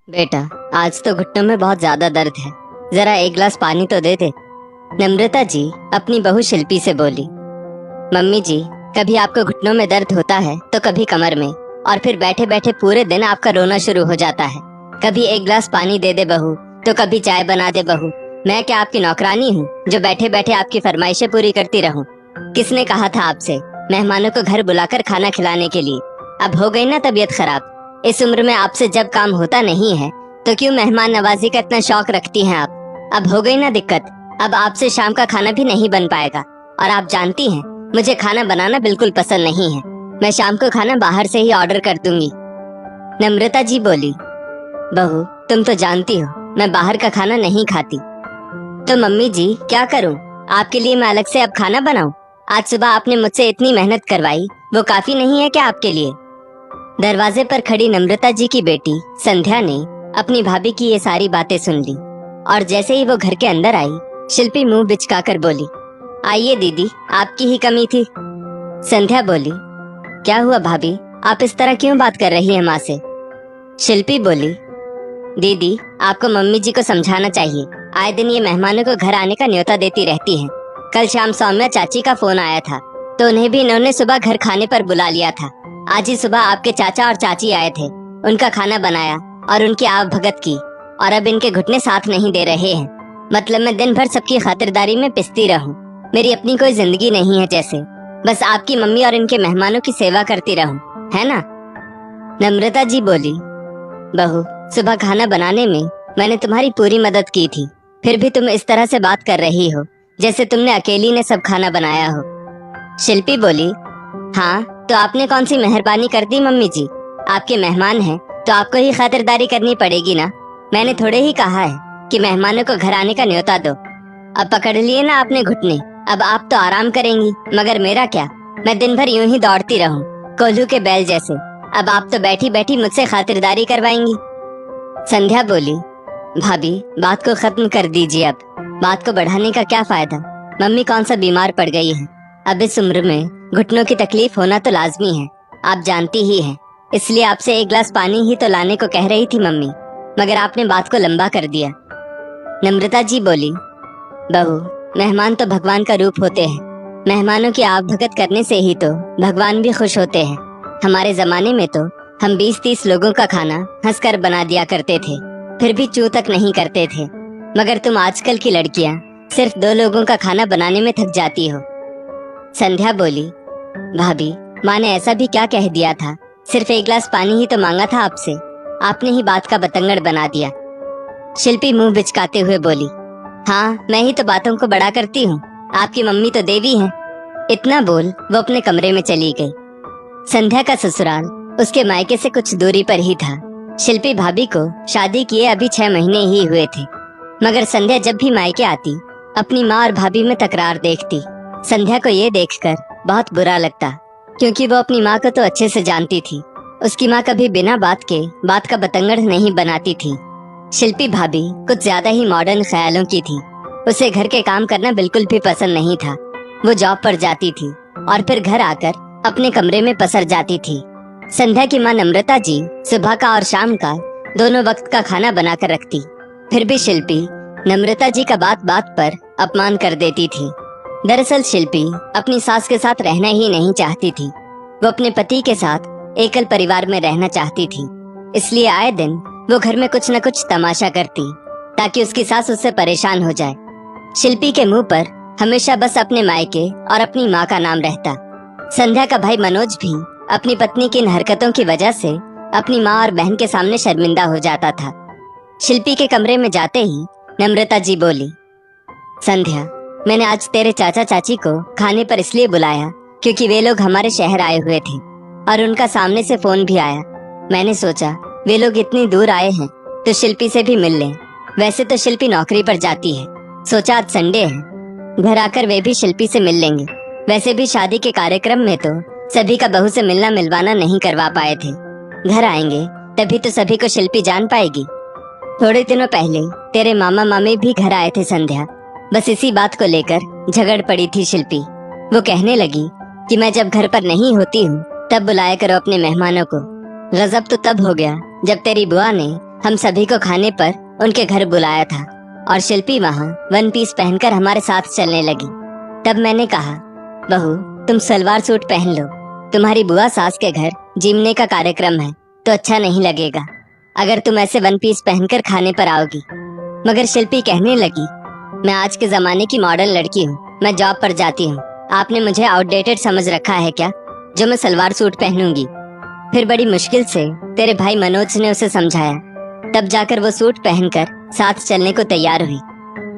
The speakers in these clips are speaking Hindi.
बेटा, आज तो घुटनों में बहुत ज्यादा दर्द है। जरा एक गिलास पानी तो दे दे। नम्रता जी अपनी बहू शिल्पी से बोली। मम्मी जी, कभी आपको घुटनों में दर्द होता है तो कभी कमर में, और फिर बैठे बैठे पूरे दिन आपका रोना शुरू हो जाता है। कभी एक गिलास पानी दे दे बहू, तो कभी चाय बना दे बहू। मैं क्या आपकी नौकरानी हूँ जो बैठे बैठे आपकी फरमाइशें पूरी करती रहूं? किसने कहा था आपसे मेहमानों को घर बुलाकर खाना खिलाने के लिए? अब हो गई ना तबीयत खराब। इस उम्र में आपसे जब काम होता नहीं है तो क्यों मेहमान नवाजी का इतना शौक रखती हैं आप? अब हो गई ना दिक्कत। अब आपसे शाम का खाना भी नहीं बन पाएगा। और आप जानती हैं मुझे खाना बनाना बिल्कुल पसंद नहीं है। मैं शाम को खाना बाहर से ही ऑर्डर कर दूंगी। नम्रता जी बोली। बहू, तुम तो जानती हो मैं बाहर का खाना नहीं खाती। तो मम्मी जी क्या करूं? आपके लिए मैं अलग से अब खाना बनाऊं? आज सुबह आपने मुझसे इतनी मेहनत करवाई, वो काफी नहीं है क्या आपके लिए? दरवाजे पर खड़ी नम्रता जी की बेटी संध्या ने अपनी भाभी की ये सारी बातें सुन ली, और जैसे ही वो घर के अंदर आई, शिल्पी मुंह बिचकाकर बोली, आइए दीदी, आपकी ही कमी थी। संध्या बोली, क्या हुआ भाभी, आप इस तरह क्यों बात कर रही हैं माँ से? शिल्पी बोली, दीदी आपको मम्मी जी को समझाना चाहिए। आए दिन ये मेहमानों को घर आने का न्योता देती रहती हैं। कल शाम सौम्या चाची का फोन आया था तो उन्हें भी इन्होंने सुबह घर खाने पर बुला लिया था। आज ही सुबह आपके चाचा और चाची आए थे, उनका खाना बनाया और उनकी आव भगत की, और अब इनके घुटने साथ नहीं दे रहे हैं। मतलब मैं दिन भर सबकी खातिरदारी में पिसती रहूं। मेरी अपनी कोई जिंदगी नहीं है जैसे, बस आपकी मम्मी और इनके मेहमानों की सेवा करती रहूं, है ना? नम्रता जी बोली, बहू, सुबह खाना बनाने में मैंने तुम्हारी पूरी मदद की थी, फिर भी तुम इस तरह से बात कर रही हो जैसे तुमने अकेली ने सब खाना बनाया हो। शिल्पी बोली, हाँ तो आपने कौन सी मेहरबानी कर दी मम्मी जी? आपके मेहमान हैं तो आपको ही खातिरदारी करनी पड़ेगी ना। मैंने थोड़े ही कहा है कि मेहमानों को घर आने का न्योता दो। अब पकड़ लिए ना आपने घुटने, अब आप तो आराम करेंगी, मगर मेरा क्या? मैं दिन भर यूं ही दौड़ती रहूं कोल्हू के बैल जैसे। अब आप तो बैठी बैठी मुझसे खातिरदारी करवाएंगी। संध्या बोली, भाभी बात को खत्म कर दीजिए। अब बात को बढ़ाने का क्या फायदा? मम्मी कौन सा बीमार पड़ गई है? अब इस उम्र में घुटनों की तकलीफ होना तो लाजमी है, आप जानती ही हैं। इसलिए आपसे एक गिलास पानी ही तो लाने को कह रही थी मम्मी, मगर आपने बात को लंबा कर दिया। नम्रता जी बोली, बहू, मेहमान तो भगवान का रूप होते हैं। मेहमानों की आव भगत करने से ही तो भगवान भी खुश होते हैं। हमारे जमाने में तो हम 20-30 लोगों का खाना हंसकर बना दिया करते थे, फिर भी चू तक नहीं करते थे। मगर तुम आजकल की लड़कियां सिर्फ 2 लोगों का खाना बनाने में थक जाती हो। संध्या बोली, भाभी, माँ ने ऐसा भी क्या कह दिया था? सिर्फ एक गिलास पानी ही तो मांगा था आपसे, आपने ही बात का बतंगड़ बना दिया। शिल्पी मुंह बिचकाते हुए बोली, हाँ मैं ही तो बातों को बड़ा करती हूँ, आपकी मम्मी तो देवी हैं। इतना बोल वो अपने कमरे में चली गई। संध्या का ससुराल उसके मायके से कुछ दूरी पर ही था। शिल्पी भाभी को शादी किए अभी 6 महीने ही हुए थे, मगर संध्या जब भी मायके आती अपनी माँ और भाभी में तकरार देखती। संध्या को ये देखकर बहुत बुरा लगता, क्योंकि वो अपनी माँ को तो अच्छे से जानती थी। उसकी माँ कभी बिना बात के बात का बतंगड़ नहीं बनाती थी। शिल्पी भाभी कुछ ज्यादा ही मॉडर्न ख्यालों की थी। उसे घर के काम करना बिल्कुल भी पसंद नहीं था। वो जॉब पर जाती थी और फिर घर आकर अपने कमरे में पसर जाती थी। संध्या की माँ नम्रता जी सुबह का और शाम का दोनों वक्त का खाना बनाकर रखती, फिर भी शिल्पी नम्रता जी का बात बात पर अपमान कर देती थी। दरअसल शिल्पी अपनी सास के साथ रहना ही नहीं चाहती थी। वो अपने पति के साथ एकल परिवार में रहना चाहती थी। इसलिए आए दिन वो घर में कुछ न कुछ तमाशा करती, ताकि उसकी सास उससे परेशान हो जाए। शिल्पी के मुंह पर हमेशा बस अपने मायके और अपनी माँ का नाम रहता। संध्या का भाई मनोज भी अपनी पत्नी की इन हरकतों की वजह से अपनी माँ और बहन के सामने शर्मिंदा हो जाता था। शिल्पी के कमरे में जाते ही नम्रता जी बोली, संध्या, मैंने आज तेरे चाचा चाची को खाने पर इसलिए बुलाया क्योंकि वे लोग हमारे शहर आए हुए थे और उनका सामने से फोन भी आया। मैंने सोचा वे लोग इतनी दूर आए हैं तो शिल्पी से भी मिल लें। वैसे तो शिल्पी नौकरी पर जाती है, सोचा आज संडे है, घर आकर वे भी शिल्पी से मिल लेंगे। वैसे भी शादी के कार्यक्रम में तो सभी का बहू से मिलना मिलवाना नहीं करवा पाए थे। घर आएंगे तभी तो सभी को शिल्पी जान पाएगी। थोड़े दिनों पहले तेरे मामा मामी भी घर आए थे संध्या, बस इसी बात को लेकर झगड़ पड़ी थी शिल्पी। वो कहने लगी कि मैं जब घर पर नहीं होती हूँ तब बुलाया करो अपने मेहमानों को। गजब तो तब हो गया जब तेरी बुआ ने हम सभी को खाने पर उनके घर बुलाया था और शिल्पी वहाँ वन पीस पहनकर हमारे साथ चलने लगी। तब मैंने कहा, बहू तुम सलवार सूट पहन लो, तुम्हारी बुआ सास के घर जिमने का कार्यक्रम है तो अच्छा नहीं लगेगा अगर तुम ऐसे वन पीस पहनकर खाने पर आओगी। मगर शिल्पी कहने लगी, मैं आज के जमाने की मॉडर्न लड़की हूँ, मैं जॉब पर जाती हूँ, आपने मुझे आउटडेटेड समझ रखा है क्या जो मैं सलवार सूट पहनूंगी। फिर बड़ी मुश्किल से तेरे भाई मनोज ने उसे समझाया, तब जाकर वो सूट पहनकर साथ चलने को तैयार हुई।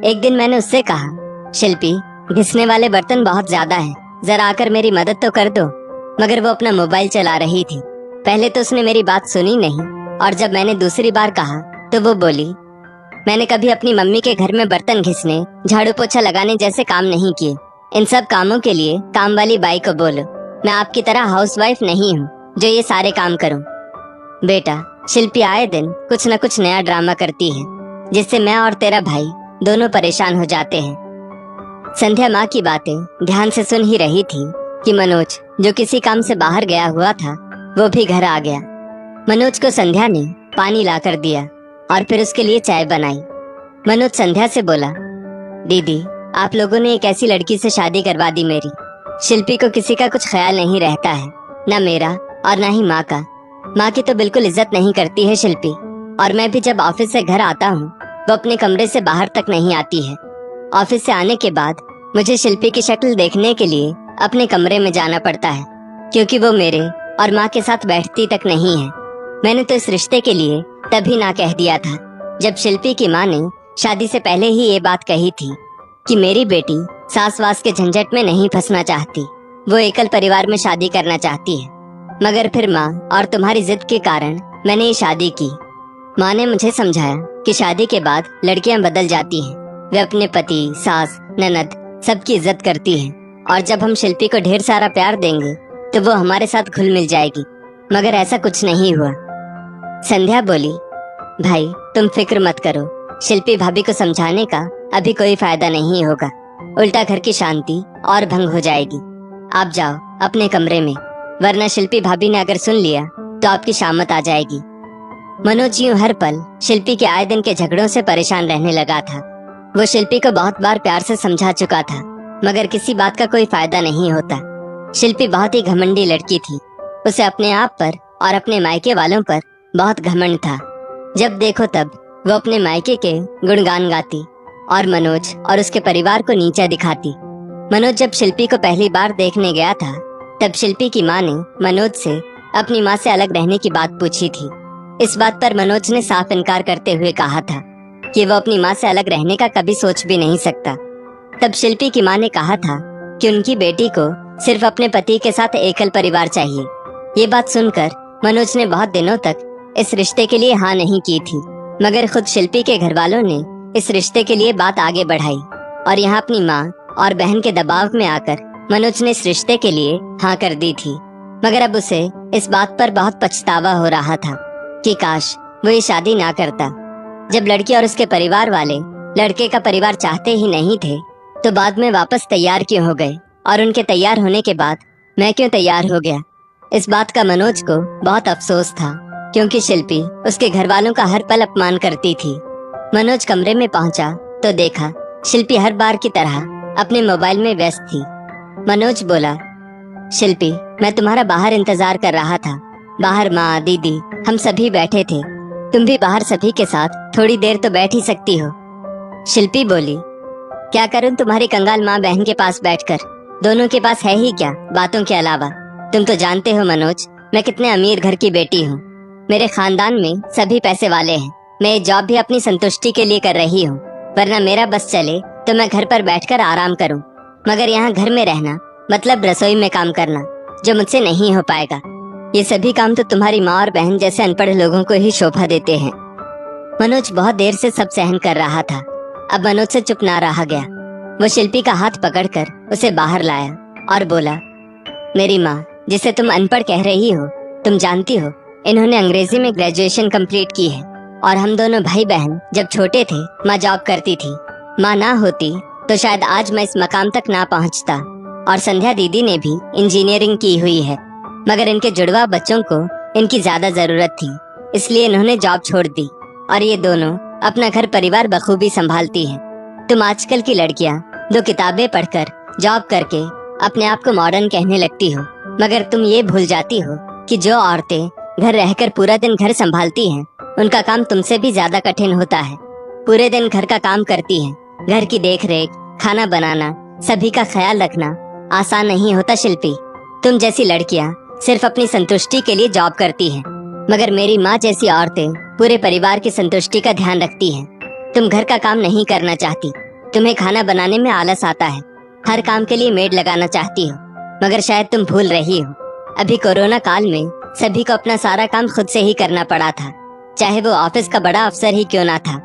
एक दिन मैंने उससे कहा, शिल्पी घिसने वाले बर्तन बहुत ज्यादा हैं, जरा आकर मेरी मदद तो कर दो। मगर वो अपना मोबाइल चला रही थी। पहले तो उसने मेरी बात सुनी नहीं और जब मैंने दूसरी बार कहा तो वो बोली, मैंने कभी अपनी मम्मी के घर में बर्तन घिसने, झाड़ू पोछा लगाने जैसे काम नहीं किए। इन सब कामों के लिए काम वाली बाई को बोलो। मैं आपकी तरह हाउसवाइफ नहीं हूँ जो ये सारे काम करूँ। बेटा, शिल्पी आए दिन कुछ न कुछ नया ड्रामा करती है जिससे मैं और तेरा भाई दोनों परेशान हो जाते हैं। संध्या माँ की बातें ध्यान से सुन ही रही थी कि मनोज जो किसी काम से बाहर गया हुआ था वो भी घर आ गया। मनोज को संध्या ने पानी लाकर दिया और फिर उसके लिए चाय बनाई। मनोज संध्या से बोला, दीदी आप लोगों ने एक ऐसी लड़की से शादी करवा दी मेरी। शिल्पी को किसी का कुछ ख्याल नहीं रहता है, न मेरा और न ही माँ का। माँ की तो बिल्कुल इज्जत नहीं करती है शिल्पी, और मैं भी जब ऑफिस से घर आता हूँ वो अपने कमरे से बाहर तक नहीं आती है। ऑफिस से आने के बाद मुझे शिल्पी की शक्ल देखने के लिए अपने कमरे में जाना पड़ता है क्योंकि वो मेरे और माँ के साथ बैठती तक नहीं है। मैंने तो इस रिश्ते के लिए तभी ना कह दिया था जब शिल्पी की माँ ने शादी से पहले ही ये बात कही थी कि मेरी बेटी सास वास के झंझट में नहीं फंसना चाहती, वो एकल परिवार में शादी करना चाहती है। मगर फिर माँ और तुम्हारी जिद के कारण मैंने ये शादी की। माँ ने मुझे समझाया कि शादी के बाद लड़कियां बदल जाती हैं, वे अपने पति, सास, ननद सबकी इज्जत करती हैं और जब हम शिल्पी को ढेर सारा प्यार देंगे तो वो हमारे साथ घुल मिल जाएगी। मगर ऐसा कुछ नहीं हुआ। संध्या बोली, भाई तुम फिक्र मत करो, शिल्पी भाभी को समझाने का अभी कोई फायदा नहीं होगा, उल्टा घर की शांति और भंग हो जाएगी। आप जाओ अपने कमरे में, वरना शिल्पी भाभी ने अगर सुन लिया तो आपकी शामत आ जाएगी। मनोज यूं हर पल शिल्पी के आए दिन के झगड़ों से परेशान रहने लगा था। वो शिल्पी को बहुत बार प्यार से समझा चुका था मगर किसी बात का कोई फायदा नहीं होता। शिल्पी बहुत ही घमंडी लड़की थी। उसे अपने आप पर और अपने मायके वालों पर बहुत घमंड था। जब देखो तब वो अपने मायके के गुणगान गाती और मनोज और उसके परिवार को नीचा दिखाती। मनोज जब शिल्पी को पहली बार देखने गया था तब शिल्पी की माँ ने मनोज से अपनी माँ से अलग रहने की बात पूछी थी। इस बात पर मनोज ने साफ इनकार करते हुए कहा था कि वो अपनी माँ से अलग रहने का कभी सोच भी नहीं सकता। तब शिल्पी की माँ ने कहा था कि उनकी बेटी को सिर्फ अपने पति के साथ एकल परिवार चाहिए। ये बात सुनकर मनोज ने बहुत दिनों तक इस रिश्ते के लिए हाँ नहीं की थी, मगर खुद शिल्पी के घर वालों ने इस रिश्ते के लिए बात आगे बढ़ाई और यहाँ अपनी माँ और बहन के दबाव में आकर मनोज ने इस रिश्ते के लिए हाँ कर दी थी। मगर अब उसे इस बात पर बहुत पछतावा हो रहा था कि काश वो ये शादी ना करता। जब लड़की और उसके परिवार वाले लड़के का परिवार चाहते ही नहीं थे तो बाद में वापस तैयार क्यों हो गए, और उनके तैयार होने के बाद मैं क्यों तैयार हो गया। इस बात का मनोज को बहुत अफसोस था क्योंकि शिल्पी उसके घर वालों का हर पल अपमान करती थी। मनोज कमरे में पहुंचा तो देखा शिल्पी हर बार की तरह अपने मोबाइल में व्यस्त थी। मनोज बोला, शिल्पी मैं तुम्हारा बाहर इंतजार कर रहा था। बाहर माँ, दीदी हम सभी बैठे थे, तुम भी बाहर सभी के साथ थोड़ी देर तो बैठ ही सकती हो। शिल्पी बोली, क्या करूं तुम्हारी कंगाल माँ बहन के पास बैठकर, दोनों के पास है ही क्या बातों के अलावा। तुम तो जानते हो मनोज मैं कितने अमीर घर की बेटी हूँ। मेरे खानदान में सभी पैसे वाले हैं। मैं ये जॉब भी अपनी संतुष्टि के लिए कर रही हूँ, वरना मेरा बस चले तो मैं घर पर बैठकर आराम करूँ। मगर यहाँ घर में रहना मतलब रसोई में काम करना, जो मुझसे नहीं हो पाएगा। ये सभी काम तो तुम्हारी माँ और बहन जैसे अनपढ़ लोगों को ही शोभा देते हैं। मनोज बहुत देर से सब सहन कर रहा था। अब मनोज से चुप ना रहा गया। वो शिल्पी का हाथ पकड़कर उसे बाहर लाया और बोला, मेरी माँ जिसे तुम अनपढ़ कह रही हो, तुम जानती हो इन्होंने अंग्रेजी में ग्रेजुएशन कंप्लीट की है और हम दोनों भाई बहन जब छोटे थे माँ जॉब करती थी। माँ ना होती तो शायद आज मैं इस मकाम तक ना पहुँचता। और संध्या दीदी ने भी इंजीनियरिंग की हुई है, मगर इनके जुड़वा बच्चों को इनकी ज्यादा जरूरत थी, इसलिए इन्होंने जॉब छोड़ दी। और ये दोनों अपना घर परिवार बखूबी संभालती हैं। तुम आजकल की लड़कियां 2 किताबें पढ़कर जॉब करके अपने आप को मॉडर्न कहने लगती हो, मगर तुम ये भूल जाती हो कि जो औरतें घर रहकर पूरा दिन घर संभालती हैं, उनका काम तुमसे भी ज्यादा कठिन होता है। पूरे दिन घर का काम करती हैं, घर की देखरेख, खाना बनाना, सभी का ख्याल रखना आसान नहीं होता शिल्पी। तुम जैसी लड़कियां सिर्फ अपनी संतुष्टि के लिए जॉब करती हैं, मगर मेरी माँ जैसी औरतें पूरे परिवार की संतुष्टि का ध्यान रखती हैं। तुम घर का काम नहीं करना चाहती, तुम्हें खाना बनाने में आलस आता है, हर काम के लिए मेड लगाना चाहती हो, मगर शायद तुम भूल रही हो अभी कोरोना काल में सभी को अपना सारा काम खुद से ही करना पड़ा था, चाहे वो ऑफिस का बड़ा अफसर ही क्यों ना था।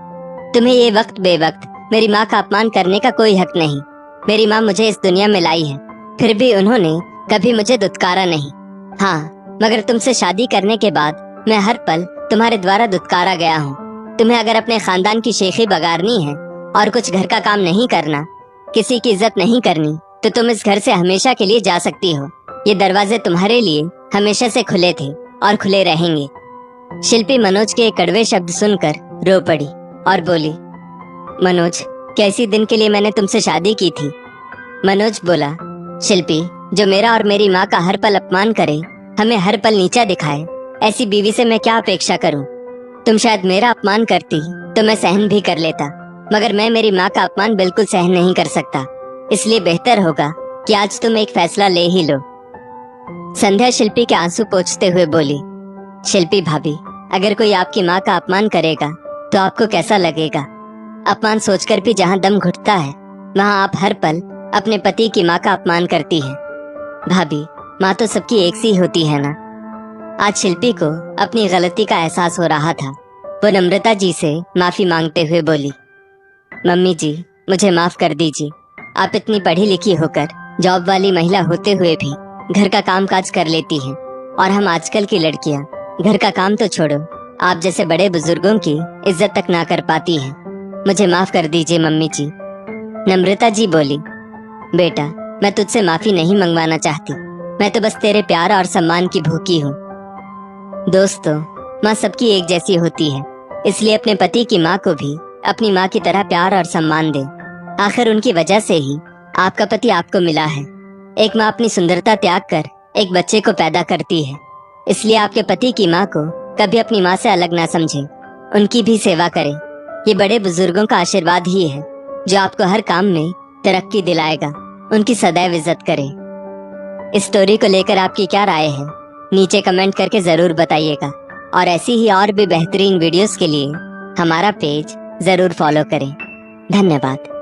तुम्हें ये वक्त बेवक्त मेरी माँ का अपमान करने का कोई हक नहीं। मेरी माँ मुझे इस दुनिया में लाई है, फिर भी उन्होंने कभी मुझे दुत्कारा नहीं। हाँ, मगर तुमसे शादी करने के बाद मैं हर पल तुम्हारे द्वारा दुत्कारा गया हूँ। तुम्हें अगर अपने खानदान की शेखी बगारनी है और कुछ घर का काम नहीं करना, किसी की इज्जत नहीं करनी, तो तुम इस घर से हमेशा के लिए जा सकती हो। ये दरवाजे तुम्हारे लिए हमेशा से खुले थे और खुले रहेंगे। शिल्पी मनोज के कड़वे शब्द सुनकर रो पड़ी और बोली, मनोज, कैसी दिन के लिए मैंने तुमसे शादी की थी। मनोज बोला, शिल्पी, जो मेरा और मेरी माँ का हर पल अपमान करे, हमें हर पल नीचा दिखाए, ऐसी बीवी से मैं क्या अपेक्षा करूं। तुम शायद मेरा अपमान करती तो मैं सहन भी कर लेता, मगर मैं मेरी माँ का अपमान बिल्कुल सहन नहीं कर सकता। इसलिए बेहतर होगा कि आज तुम एक फैसला ले ही लो। संध्या शिल्पी के आंसू पोंछते हुए बोली, शिल्पी भाभी, अगर कोई आपकी माँ का अपमान करेगा तो आपको कैसा लगेगा? अपमान सोचकर भी जहाँ दम घुटता है, वहाँ आप हर पल अपने पति की माँ का अपमान करती हैं। भाभी, माँ तो सबकी एक सी होती है ना। आज शिल्पी को अपनी गलती का एहसास हो रहा था। वो नम्रता जी से माफी मांगते हुए बोली, मम्मी जी, मुझे माफ कर दीजिए। आप इतनी पढ़ी लिखी होकर जॉब वाली महिला होते हुए भी घर का काम काज कर लेती हैं, और हम आजकल की लड़कियां घर का काम तो छोड़ो, आप जैसे बड़े बुजुर्गों की इज्जत तक ना कर पाती हैं। मुझे माफ कर दीजिए मम्मी जी। नम्रता जी बोली, बेटा, मैं तुझसे माफी नहीं मंगवाना चाहती, मैं तो बस तेरे प्यार और सम्मान की भूखी हूँ। दोस्तों, माँ सबकी एक जैसी होती है, इसलिए अपने पति की माँ को भी अपनी माँ की तरह प्यार और सम्मान दे। आखिर उनकी वजह से ही आपका पति आपको मिला है। एक माँ अपनी सुंदरता त्याग कर एक बच्चे को पैदा करती है, इसलिए आपके पति की माँ को कभी अपनी माँ से अलग ना समझे, उनकी भी सेवा करें। ये बड़े बुजुर्गों का आशीर्वाद ही है जो आपको हर काम में तरक्की दिलाएगा। उनकी सदैव इज्जत करें। इस स्टोरी को लेकर आपकी क्या राय है, नीचे कमेंट करके जरूर बताइएगा, और ऐसी ही और भी बेहतरीन वीडियोस के लिए हमारा पेज जरूर फॉलो करें। धन्यवाद।